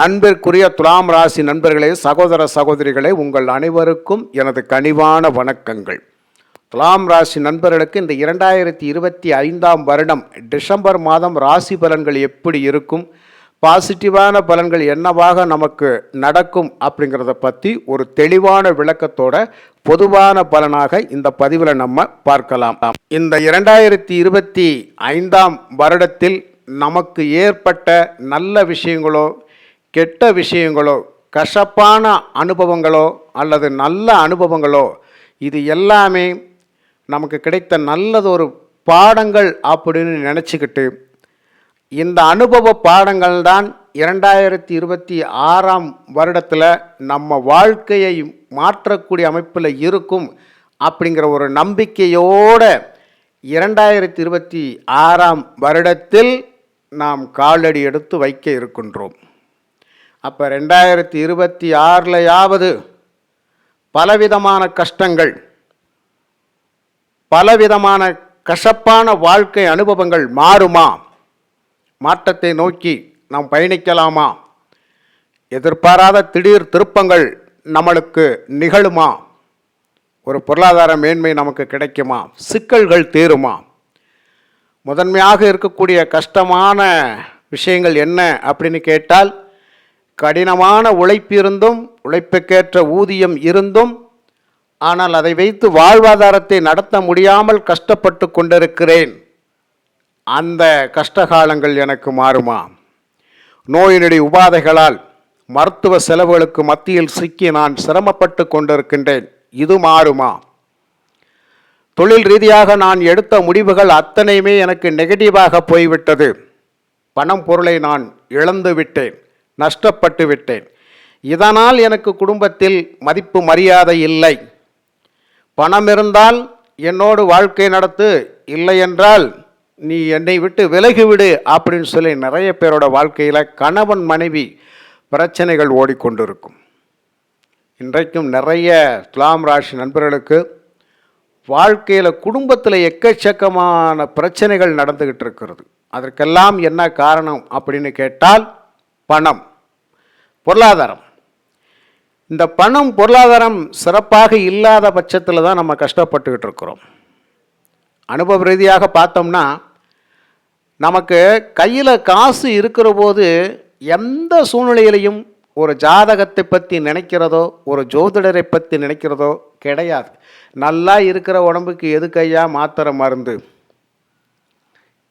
அன்பிற்குரிய துலாம் ராசி நண்பர்களே, சகோதர சகோதரிகளே, உங்கள் அனைவருக்கும் எனது கனிவான வணக்கங்கள். துலாம் ராசி நண்பர்களுக்கு இந்த 2025 வருடம் டிசம்பர் மாதம் ராசி பலன்கள் எப்படி இருக்கும், பாசிட்டிவான பலன்கள் என்னவாக நமக்கு நடக்கும் அப்படிங்கிறத பற்றி ஒரு தெளிவான விளக்கத்தோட பொதுவான பலனாக இந்த பதிவில் நம்ம பார்க்கலாம். இந்த 2025 வருடத்தில் நமக்கு ஏற்பட்ட நல்ல விஷயங்களோ கெட்ட விஷயங்களோ கசப்பான அனுபவங்களோ அல்லது நல்ல அனுபவங்களோ இது எல்லாமே நமக்கு கிடைத்த நல்லதொரு பாடங்கள் அப்படின்னு நினச்சிக்கிட்டு இந்த அனுபவ பாடங்கள் தான் 2026 வருடத்தில் நம்ம வாழ்க்கையை மாற்றக்கூடிய அமைப்பில் இருக்கும் அப்படிங்கிற ஒரு நம்பிக்கையோடு 2026 வருடத்தில் நாம் காலடி எடுத்து வைக்க இருக்கின்றோம். அப்போ 2026 பலவிதமான கஷ்டங்கள், பலவிதமான கசப்பான வாழ்க்கை அனுபவங்கள் மாறுமா? மாற்றத்தை நோக்கி நாம் பயணிக்கலாமா? எதிர்பாராத திடீர் திருப்பங்கள் நம்மளுக்கு நிகழுமா? ஒரு பொருளாதார மேன்மை நமக்கு கிடைக்குமா? சிக்கல்கள் தீருமா? முதன்மையாக இருக்கக்கூடிய கஷ்டமான விஷயங்கள் என்ன அப்படின்னு கேட்டால், கடினமான உழைப்பு இருந்தும் உழைப்புக்கேற்ற ஊதியம் இருந்தும் ஆனால் அதை வைத்து வாழ்வாதாரத்தை நடத்த முடியாமல் கஷ்டப்பட்டு கொண்டிருக்கிறேன். அந்த கஷ்டகாலங்கள் எனக்கு மாறுமா? நோயினுடைய உபாதைகளால் மருத்துவ செலவுகளுக்கு மத்தியில் சிக்கி நான் சிரமப்பட்டு கொண்டிருக்கின்றேன். இது மாறுமா? தொழில் ரீதியாக நான் எடுத்த முடிவுகள் அத்தனையுமே எனக்கு நெகட்டிவாக போய்விட்டது. பணம் பொருளை நான் இழந்து விட்டேன், நஷ்டப்பட்டு விட்டேன். இதனால் எனக்கு குடும்பத்தில் மதிப்பு மரியாதை இல்லை. பணம் இருந்தால் என்னோடு வாழ்க்கை நடத்து, இல்லை என்றால் நீ என்னை விட்டு விலகிவிடு அப்படின்னு சொல்லி நிறைய பேரோட வாழ்க்கையில் கணவன் மனைவி பிரச்சனைகள் ஓடிக்கொண்டிருக்கும். இன்றைக்கும் நிறைய துலாம் ராசி நண்பர்களுக்கு வாழ்க்கையில் குடும்பத்தில் எக்கச்சக்கமான பிரச்சனைகள் நடந்துக்கிட்டு இருக்கிறது. அதற்கெல்லாம் என்ன காரணம் அப்படின்னு கேட்டால் பணம், பொருளாதாரம். இந்த பணம் பொருளாதாரம் சிறப்பாக இல்லாத பட்சத்தில் தான் நம்ம கஷ்டப்பட்டுக்கிட்டு இருக்கிறோம். அனுபவ ரீதியாக பார்த்தோம்னா நமக்கு கையில் காசு இருக்கிற போது எந்த சூழ்நிலையிலையும் ஒரு ஜாதகத்தை பற்றி நினைக்கிறதோ ஒரு ஜோதிடரை பற்றி நினைக்கிறதோ கிடையாது. நல்லா இருக்கிற உடம்புக்கு எதுக்கையா மாத்திரை மருந்து?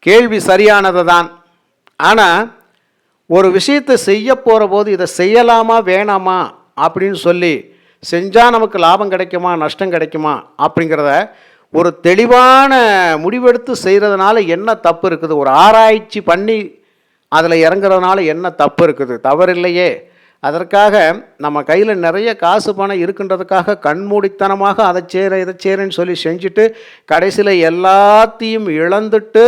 கேள்வி சரியானது தான். ஆனால் ஒரு விஷயத்தை செய்ய போகிற போது இதை செய்யலாமா வேணாமா அப்படின்னு சொல்லி செஞ்சால் நமக்கு லாபம் கிடைக்குமா நஷ்டம் கிடைக்குமா அப்படிங்கிறத ஒரு தெளிவான முடிவெடுத்து செய்கிறதுனால என்ன தப்பு இருக்குது? ஒரு ஆராய்ச்சி பண்ணி அதில் இறங்குறதுனால என்ன தப்பு இருக்குது? தவறில்லையே. அதற்காக நம்ம கையில் நிறைய காசு பணம் இருக்குன்றதுக்காக கண்மூடித்தனமாக அதை சேர இதை சேரன்னு சொல்லி செஞ்சுட்டு கடைசியில் எல்லாத்தையும் இழந்துட்டு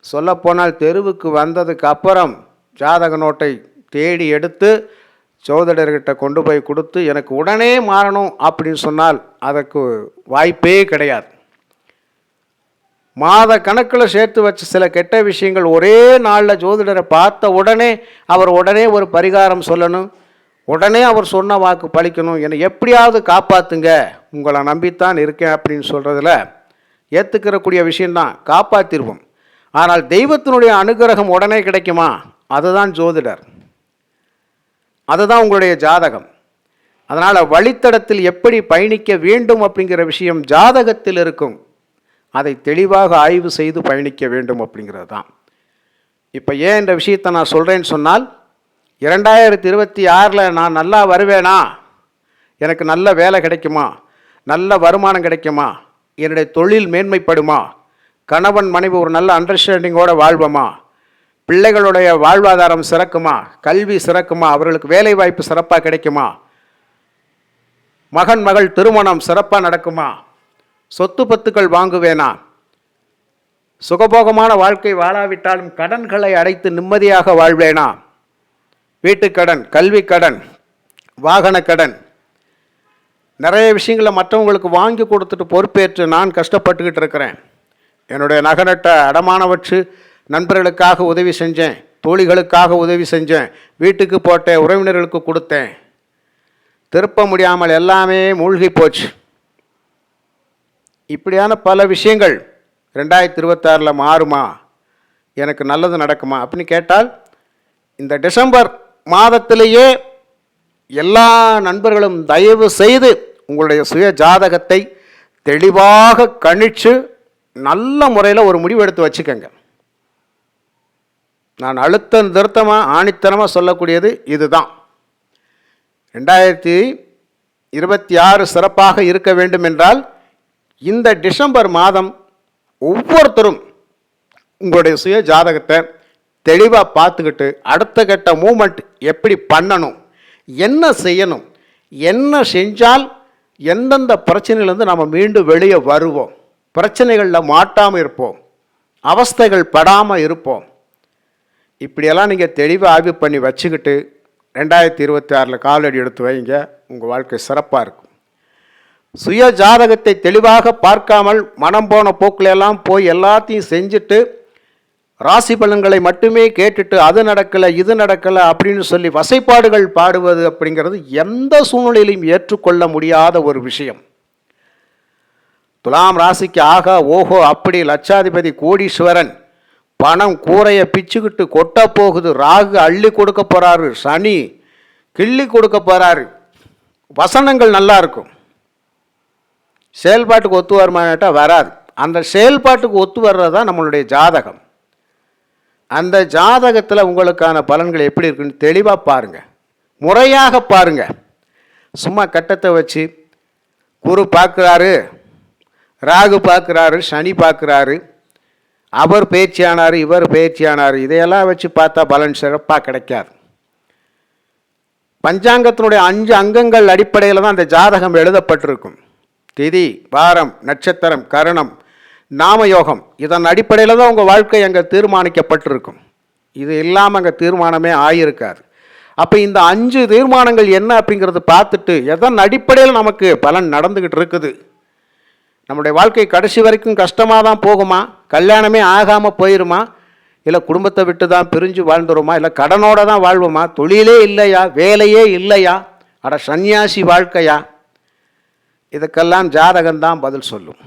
சொல்லப்போனால் தெருவுக்கு வந்ததுக்கு அப்புறம் ஜாதக நோட்டை தேடி எடுத்து ஜோதிடர்கிட்ட கொண்டு போய் கொடுத்து எனக்கு உடனே மாறணும் அப்படின்னு சொன்னால் அதற்கு வாய்ப்பே கிடையாது. மாத கணக்கில் சேர்த்து வச்ச சில கெட்ட விஷயங்கள் ஒரே நாளில் ஜோதிடரை பார்த்த உடனே அவர் உடனே ஒரு பரிகாரம் சொல்லணும், உடனே அவர் சொன்ன வாக்கு பலிக்கணும், என்னை எப்படியாவது காப்பாற்றுங்க, உங்களை நம்பித்தான் இருக்கேன் அப்படின்னு சொல்கிறதுல ஏற்றுக்கிறக்கூடிய விஷயந்தான், காப்பாற்றிடுவோம். ஆனால் தெய்வத்தினுடைய அனுகிரகம் உடனே கிடைக்குமா? அதுதான் ஜோதிடர், அதுதான் உங்களுடைய ஜாதகம். அதனால் வழித்தடத்தில் எப்படி பயணிக்க வேண்டும் அப்படிங்கிற விஷயம் ஜாதகத்தில் இருக்கும். அதை தெளிவாக ஆய்வு செய்து பயணிக்க வேண்டும் அப்படிங்கிறது தான். இப்போ ஏன் இந்த விஷயத்தை நான் சொல்கிறேன்னு சொன்னால், 2026 நான் நல்லா வருவேனா? எனக்கு நல்ல வேலை கிடைக்குமா? நல்ல வருமானம் கிடைக்குமா? என்னுடைய தொழில் மேன்மைப்படுமா? கணவன் மனைவி ஒரு நல்ல அண்டர்ஸ்டாண்டிங்கோடு வாழ்வோமா? பிள்ளைகளுடைய வாழ்வாதாரம் சிறக்குமா? கல்வி சிறக்குமா? அவர்களுக்கு வேலை வாய்ப்பு சிறப்பாக கிடைக்குமா? மகன் மகள் திருமணம் சிறப்பாக நடக்குமா? சொத்து பத்துக்கள் வாங்குவேனா? சுகபோகமான வாழ்க்கை வாழாவிட்டாலும் கடன்களை அடைத்து நிம்மதியாக வாழ்வேனா? வீட்டுக்கடன், கல்வி கடன், வாகன கடன், நிறைய விஷயங்களை மற்றவங்களுக்கு வாங்கி கொடுத்துட்டு பொறுப்பேற்று நான் கஷ்டப்பட்டுக்கிட்டு இருக்கிறேன். என்னுடைய நகை நட்ட அடமான வச்சு நண்பர்களுக்காக உதவி செஞ்சேன். தோழிகளுக்காக உதவி செஞ்சேன், வீட்டுக்கு போட்டேன், உறவினர்களுக்கு கொடுத்தேன், திருப்ப முடியாமல் எல்லாமே மூழ்கி போச்சு. இப்படியான பல விஷயங்கள் 2026 மாறுமா, எனக்கு நல்லது நடக்குமா அப்படின்னு கேட்டால், இந்த டிசம்பர் மாதத்திலேயே எல்லா நண்பர்களும் தயவு செய்து உங்களுடைய சுய ஜாதகத்தை தெளிவாக கணிச்சு நல்ல முறையில் ஒரு முடிவு எடுத்து வச்சுக்கோங்க. நான் அழுத்த நிறுத்தமாக ஆணித்தனமாக சொல்லக்கூடியது இதுதான். 2026 சிறப்பாக இருக்க வேண்டும் என்றால் இந்த டிசம்பர் மாதம் ஒவ்வொருத்தரும் உங்களுடைய சுய ஜாதகத்தை தெளிவாக பார்த்துக்கிட்டு அடுத்த கட்ட மூமெண்ட் எப்படி பண்ணணும், என்ன செய்யணும், என்ன செஞ்சால் எந்தெந்த பிரச்சனையிலேருந்து நம்ம மீண்டும் வெளியே வருவோம், பிரச்சனைகளில் மாட்டாமல் இருப்போம், அவஸ்தைகள் படாமல் இருப்போம், இப்படியெல்லாம் நீங்கள் தெளிவாக ஆய்வு பண்ணி வச்சுக்கிட்டு 2026 காலடி எடுத்து வைங்க. உங்கள் வாழ்க்கை சிறப்பாக இருக்கும். சுய ஜாதகத்தை தெளிவாக பார்க்காமல் மனம் போன போக்கிலெல்லாம் போய் எல்லாத்தையும் செஞ்சுட்டு ராசி பலன்களை மட்டுமே கேட்டுட்டு அது நடக்கலை இது நடக்கலை அப்படின்னு சொல்லி வசைப்பாடுகள் பாடுவது அப்படிங்கிறது எந்த சூழ்நிலையிலும் ஏற்றுக்கொள்ள முடியாத ஒரு விஷயம். துலாம் ராசிக்கு ஆகா ஓஹோ அப்படி லட்சாதிபதி கோடீஸ்வரன் பணம் கூரையை பிச்சுக்கிட்டு கொட்ட போகுது, ராகு அள்ளி கொடுக்க போகிறாரு, சனி கிள்ளி கொடுக்க போகிறாரு, வசனங்கள் நல்லா இருக்கும். செயல்பாட்டுக்கு ஒத்து வருமானட்டா வராது. அந்த செயல்பாட்டுக்கு ஒத்து வர்றது தான் நம்மளுடைய ஜாதகம். அந்த ஜாதகத்தில் உங்களுக்கான பலன்கள் எப்படி இருக்குன்னு தெளிவாக பாருங்கள், முறையாக பாருங்கள். சும்மா கட்டத்தை வச்சு குரு பார்க்குறாரு, ராகு பார்க்குறாரு, சனி பார்க்குறாரு, அவர் பயிற்சியானார், இவர் பயிற்சியானார், இதையெல்லாம் வச்சு பார்த்தா பலன் சிறப்பாக கிடைக்காது. பஞ்சாங்கத்தினுடைய 5 அங்கங்கள் அடிப்படையில் தான் அந்த ஜாதகம் எழுதப்பட்டிருக்கும். திதி, வாரம், நட்சத்திரம், கரணம், நாமயோகம், இதன் அடிப்படையில் தான் உங்கள் வாழ்க்கை அங்கே தீர்மானிக்கப்பட்டிருக்கும். இது இல்லாமல் அங்கே தீர்மானமே ஆகியிருக்காது. அப்போ இந்த 5 தீர்மானங்கள் என்ன அப்படிங்கிறது பார்த்துட்டு எதன் அடிப்படையில் நமக்கு பலன் நடந்துக்கிட்டு இருக்குது, நம்முடைய வாழ்க்கை கடைசி வரைக்கும் கஷ்டமாக தான் போகுமா, கல்யாணமே ஆகாமல் போயிருமா, இல்லை குடும்பத்தை விட்டு தான் பிரிஞ்சு வாழ்ந்துருமா, இல்லை கடனோடு தான் வாழ்வோமா, தொழிலே இல்லையா, வேலையே இல்லையா, அட சன்னியாசி வாழ்க்கையா, இதுக்கெல்லாம் ஜாதகம்தான் பதில் சொல்லும்.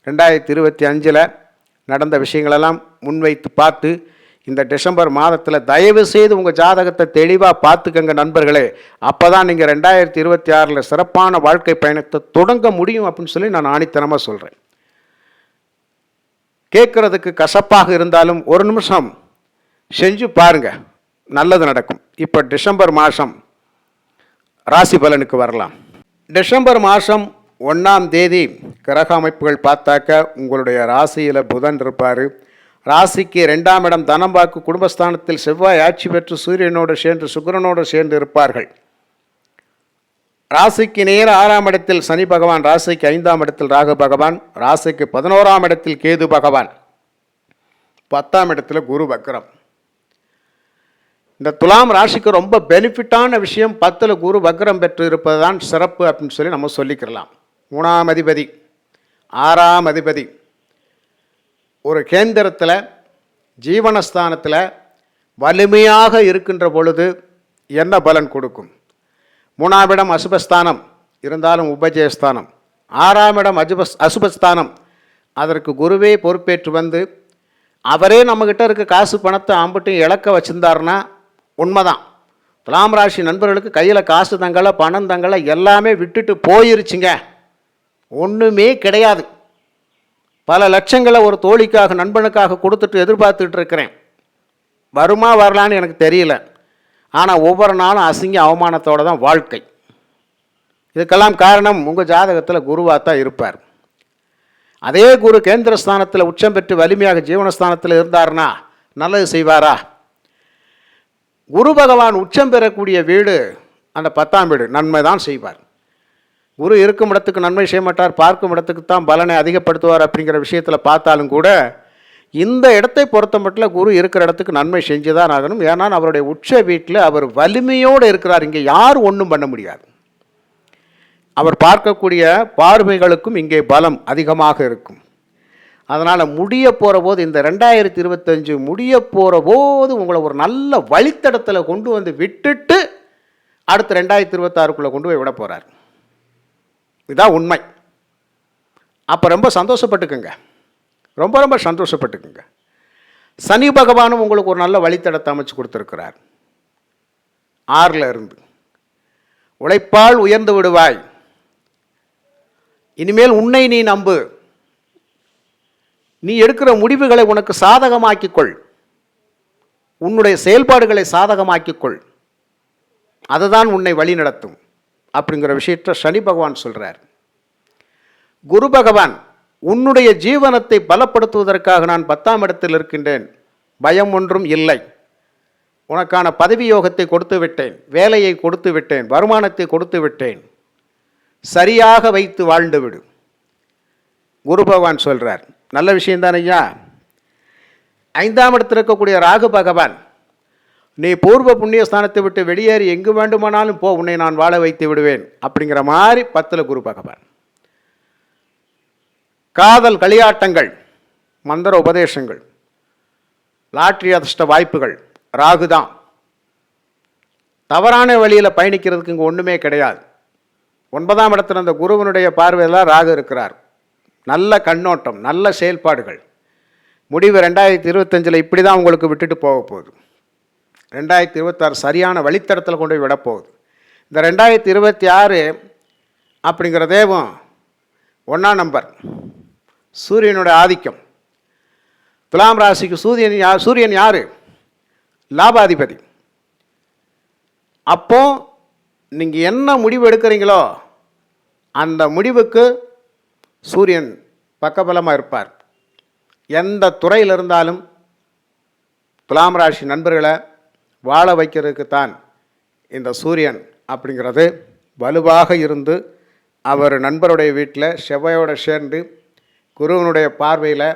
2025 நடந்த விஷயங்களெல்லாம் முன்வைத்து பார்த்து இந்த டிசம்பர் மாதத்தில் தயவு செய்து உங்கள் ஜாதகத்தை தெளிவாக பார்த்துக்கங்க நண்பர்களே. அப்போ தான் நீங்கள் 2026 சிறப்பான வாழ்க்கை பயணத்தை தொடங்க முடியும் அப்படின்னு சொல்லி நான் ஆணித்தனமாக சொல்கிறேன். கேட்குறதுக்கு கசப்பாக இருந்தாலும் ஒரு நிமிஷம் செஞ்சு பாருங்கள், நல்லது நடக்கும். இப்போ டிசம்பர் மாதம் ராசி பலனுக்கு வரலாம். டிசம்பர் மாதம் 1ஆம் தேதி கிரக அமைப்புகள் பார்த்தாக்க உங்களுடைய ராசியில் புதன் இருப்பார். ராசிக்கு 2ஆம் இடம் தனம் வாக்கு குடும்பஸ்தானத்தில் செவ்வாய் ஆட்சி பெற்று சூரியனோடு சேர்ந்து சுக்கிரனோடு சேர்ந்து இருப்பார்கள். ராசிக்கு நேர 6ஆம் இடத்தில் சனி பகவான், ராசிக்கு 5ஆம் இடத்தில் ராகு பகவான், ராசிக்கு 11ஆம் இடத்தில் கேது பகவான், 10ஆம் இடத்துல குரு வக்ரம். இந்த துலாம் ராசிக்கு ரொம்ப பெனிஃபிட்டான விஷயம் 10ல் குரு வக்ரம் பெற்று இருப்பது தான் சிறப்பு அப்படின்னு சொல்லி நம்ம சொல்லிக்கிறலாம். 3ஆம் அதிபதி 6ஆம் அதிபதி ஒரு கேந்திரத்தில் ஜீவனஸ்தானத்தில் வலிமையாக இருக்கின்ற பொழுது என்ன பலன் கொடுக்கும்? 3ஆம் இடம் அசுபஸ்தானம் இருந்தாலும் உபஜயஸ்தானம், 6ஆம் இடம் அசுபஸ்தானம், அதற்கு குருவே பொறுப்பேற்று வந்து அவரே நம்மக்கிட்ட இருக்க காசு பணத்தை அம்பட்டும் இழக்க வச்சுருந்தாருன்னா உண்மைதான். துலாம் ராசி நண்பர்களுக்கு கையில் காசு தங்களை பணம் தங்களை எல்லாமே விட்டுட்டு போயிருச்சுங்க, ஒன்றுமே கிடையாது. பல லட்சங்களை ஒரு தோழிக்காக நண்பனுக்காக கொடுத்துட்டு எதிர்பார்த்துட்டு இருக்கிறேன், வருமா வரலான்னு எனக்கு தெரியல. ஆனால் ஒவ்வொரு நாளும் அசிங்க அவமானத்தோடு தான் வாழ்க்கை. இதுக்கெல்லாம் காரணம் உங்கள் ஜாதகத்தில் குருவாக தான் இருப்பார். அதே குரு கேந்திரஸ்தானத்தில் உச்சம் பெற்று வலிமையாக ஜீவனஸ்தானத்தில் இருந்தார்னா நல்லது செய்வாரா? குரு பகவான் உச்சம் பெறக்கூடிய வீடு அந்த 10ஆம் வீடு, நன்மை தான் செய்வார். குரு இருக்கும் இடத்துக்கு நன்மை செய்ய மாட்டார், பார்க்கும் இடத்துக்கு தான் பலனை அதிகப்படுத்துவார். அப்படிங்கிற விஷயத்தில் பார்த்தாலும் கூட இந்த இடத்தை பொறுத்த மட்டும் குரு இருக்கிற இடத்துக்கு நன்மை செஞ்சு தான் ஆகணும். ஏன்னா அவருடைய உச்ச வீட்டில் அவர் வலிமையோடு இருக்கிறார், இங்கே யாரும் ஒன்றும் பண்ண முடியாது. அவர் பார்க்கக்கூடிய பார்வைகளுக்கும் இங்கே பலம் அதிகமாக இருக்கும். அதனால் முடிய போகிற போது இந்த 2025 முடிய போகிற போது உங்களை ஒரு நல்ல வழித்தடத்தில் கொண்டு வந்து விட்டுட்டு அடுத்து 2026க்குள்ளே கொண்டு போய் விட போகிறார். இதுதான் உண்மை. அப்போ ரொம்ப சந்தோஷப்பட்டுக்குங்க, ரொம்ப ரொம்ப சந்தோஷப்பட்டுக்குங்க. சனி பகவானும் உங்களுக்கு ஒரு நல்ல வழித்தடத்தை அமைச்சு கொடுத்துருக்கிறார். 6ல் இருந்து உழைப்பால் உயர்ந்து விடுவாய், இனிமேல் உன்னை நீ நம்பு, நீ எடுக்கிற முடிவுகளை உனக்கு சாதகமாக்கிக்கொள், உன்னுடைய செயல்பாடுகளை சாதகமாக்கிக்கொள், அதுதான் உன்னை வழி நடத்தும் அப்படிங்கிற விஷயத்தை சனி பகவான் சொல்கிறார். குரு பகவான் உன்னுடைய ஜீவனத்தை பலப்படுத்துவதற்காக நான் 10ஆம் இடத்தில் இருக்கின்றேன், பயம் ஒன்றும் இல்லை, உனக்கான பதவி யோகத்தை கொடுத்து விட்டேன், வேலையை கொடுத்து விட்டேன், வருமானத்தை கொடுத்து விட்டேன், சரியாக வைத்து வாழ்ந்து விடு, குரு பகவான் சொல்கிறார். நல்ல விஷயம்தான் ஐயா. 5ஆம் இடத்தில் இருக்கக்கூடிய ராகு பகவான் நீ பூர்வ புண்ணிய ஸ்தானத்தை விட்டு வெளியேறி எங்கு வேண்டுமானாலும் போ, உன்னை நான் வாழ வைத்து விடுவேன் அப்படிங்கிற மாதிரி 10ல் குரு பகவான். காதல் களியாட்டங்கள், மந்திர உபதேசங்கள், லாட்ரி அதிர்ஷ்ட வாய்ப்புகள் ராகு தான். தவறான வழியில் பயணிக்கிறதுக்கு இங்கே ஒன்றுமே கிடையாது. 9ஆம் இடத்துல அந்த குருவனுடைய பார்வையில் ராகு இருக்கிறார். நல்ல கண்ணோட்டம், நல்ல செயல்பாடுகள். முடிவு 2025 இப்படி தான் உங்களுக்கு விட்டுட்டு போக போகுது. 2026 சரியான வழித்தடத்தில் கொண்டு போய் விடப்போகுது. இந்த 2026 அப்படிங்கிற தேவம் 1ஆம் நம்பர் சூரியனுடைய ஆதிக்கம். துலாம் ராசிக்கு சூரியன் யார்? லாபாதிபதி. அப்போ நீங்கள் என்ன முடிவு எடுக்கிறீங்களோ அந்த முடிவுக்கு சூரியன் பக்கபலமாக இருப்பார். எந்த துறையில் இருந்தாலும் துலாம் ராசி நண்பர்களை வாழ வைக்கிறதுக்கு தான் இந்த சூரியன் அப்படிங்கிறது வலுவாக இருந்து அவர் நண்பருடைய வீட்டில் செவ்வாயோடு சேர்ந்து குருவனுடைய பார்வையில்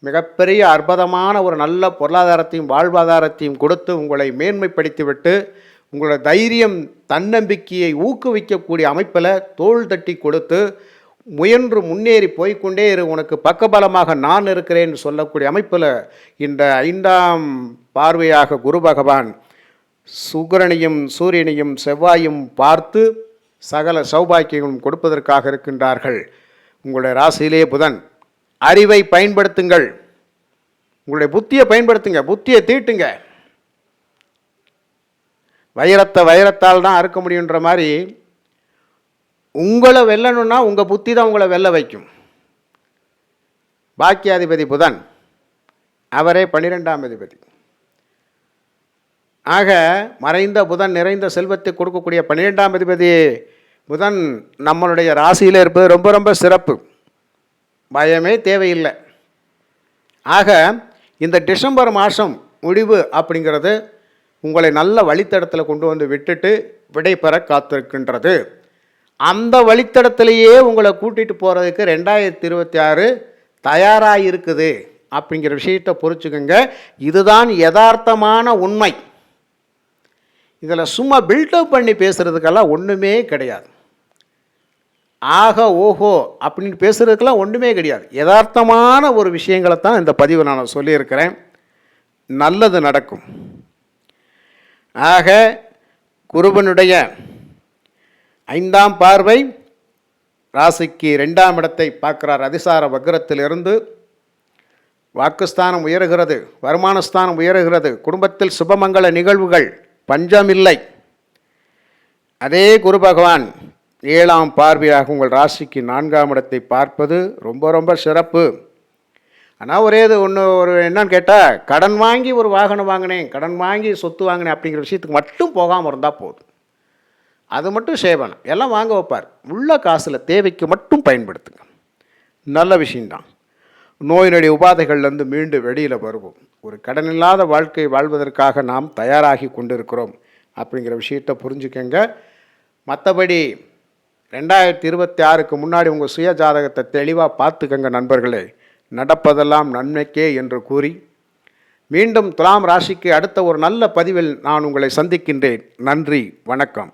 மிகப்பெரிய அற்புதமான ஒரு நல்ல பொருளாதாரத்தையும் வாழ்வாதாரத்தையும் கொடுத்து உங்களை மேன்மைப்படுத்திவிட்டு உங்களோட தைரியம் தன்னம்பிக்கையை ஊக்குவிக்கக்கூடிய அமைப்பில் தோள் தட்டி கொடுத்து முயன்று முன்னேறி போய்கொண்டே இரு, உனக்கு பக்கபலமாக நான் இருக்கிறேன்னு சொல்லக்கூடிய அமைப்பில் இந்த 5ஆம் பார்வையாக குரு பகவான் சுக்கிரனையும் சூரியனையும் செவ்வாயும் பார்த்து சகல சௌபாக்கியங்களும் கொடுப்பதற்காக இருக்கின்றார்கள். உங்களுடைய ராசியிலே புதன். அறிவை பயன்படுத்துங்கள், உங்களுடைய புத்தியை பயன்படுத்துங்க, புத்தியை தீட்டுங்க. வைரத்தை வைரத்தால் தான் அறுக்க முடியுன்ற மாதிரி உங்களை வெல்லணுன்னா உங்கள் புத்தி தான் உங்களை வெல்ல வைக்கும். பாக்கியாதிபதி புதன், அவரே 12ஆம் அதிபதி. ஆக மறைந்த புதன் நிறைந்த செல்வத்தை கொடுக்கக்கூடிய 12ஆம் அதிபதி புதன் நம்மளுடைய ராசியில் இருப்பது ரொம்ப ரொம்ப சிறப்பு, பயமே தேவையில்லை. ஆக இந்த டிசம்பர் மாதம் முடிவு அப்படிங்கிறது உங்களை நல்ல வழித்தடத்தில் கொண்டு வந்து விட்டுட்டு விடை பெற காத்திருக்கின்றது. அந்த வழித்தடத்திலேயே உங்களை கூட்டிகிட்டு போகிறதுக்கு 2026 தயாராக இருக்குது அப்படிங்கிற விஷயத்தை புரிச்சுக்கோங்க. இதுதான் யதார்த்தமான உண்மை. இதில் சும்மா பில்டப் பண்ணி பேசுகிறதுக்கெல்லாம் ஒன்றுமே கிடையாது. ஆக ஓஹோ அப்படின்னு பேசுகிறதுக்கெல்லாம் ஒன்றுமே கிடையாது. யதார்த்தமான ஒரு விஷயங்களை தான் இந்த பதிவை நான் சொல்லியிருக்கிறேன். நல்லது நடக்கும். ஆக குருவனுடைய 5ஆம் பார்வை ராசிக்கு 2ஆம் இடத்தை பார்க்கிறார். அதிசார வக்ரத்திலிருந்து வாக்குஸ்தானம் உயர்கிறது, வருமானஸ்தானம் உயர்கிறது, குடும்பத்தில் சுபமங்கள நிகழ்வுகள் பஞ்சமில்லை. அதே குரு பகவான் 7ஆம் பார்வையாக உங்கள் ராசிக்கு 4ஆம் இடத்தை பார்ப்பது ரொம்ப ரொம்ப சிறப்பு. ஆனால் ஒரு என்னன்னு கேட்டால், கடன் வாங்கி ஒரு வாகனம் வாங்கினேன், கடன் வாங்கி சொத்து வாங்கினேன் அப்படிங்கிற விஷயத்துக்கு மட்டும் போகாமல் இருந்தால் போதும். அது மட்டும் சேவனம் எல்லாம் வாங்க வைப்பார். உள்ள காசில் தேவைக்கு மட்டும் பயன்படுத்துங்க, நல்ல விஷயம்தான். நோய் நொடி உபாதைகள்லேருந்து மீண்டு வெளியில் வருவோம். ஒரு கடன் இல்லாத வாழ்க்கை வாழ்வதற்காக நாம் தயாராகி கொண்டிருக்கிறோம் அப்படிங்கிற விஷயத்தை புரிஞ்சுக்கங்க. மற்றபடி 2026க்கு முன்னாடி உங்கள் சுய ஜாதகத்தை தெளிவாக பார்த்துக்கங்க நண்பர்களே. நடப்பதெல்லாம் நன்மைக்கே என்று கூறி மீண்டும் துலாம் ராசிக்கு அடுத்த ஒரு நல்ல பதிவில் நான் உங்களை சந்திக்கின்றேன். நன்றி, வணக்கம்.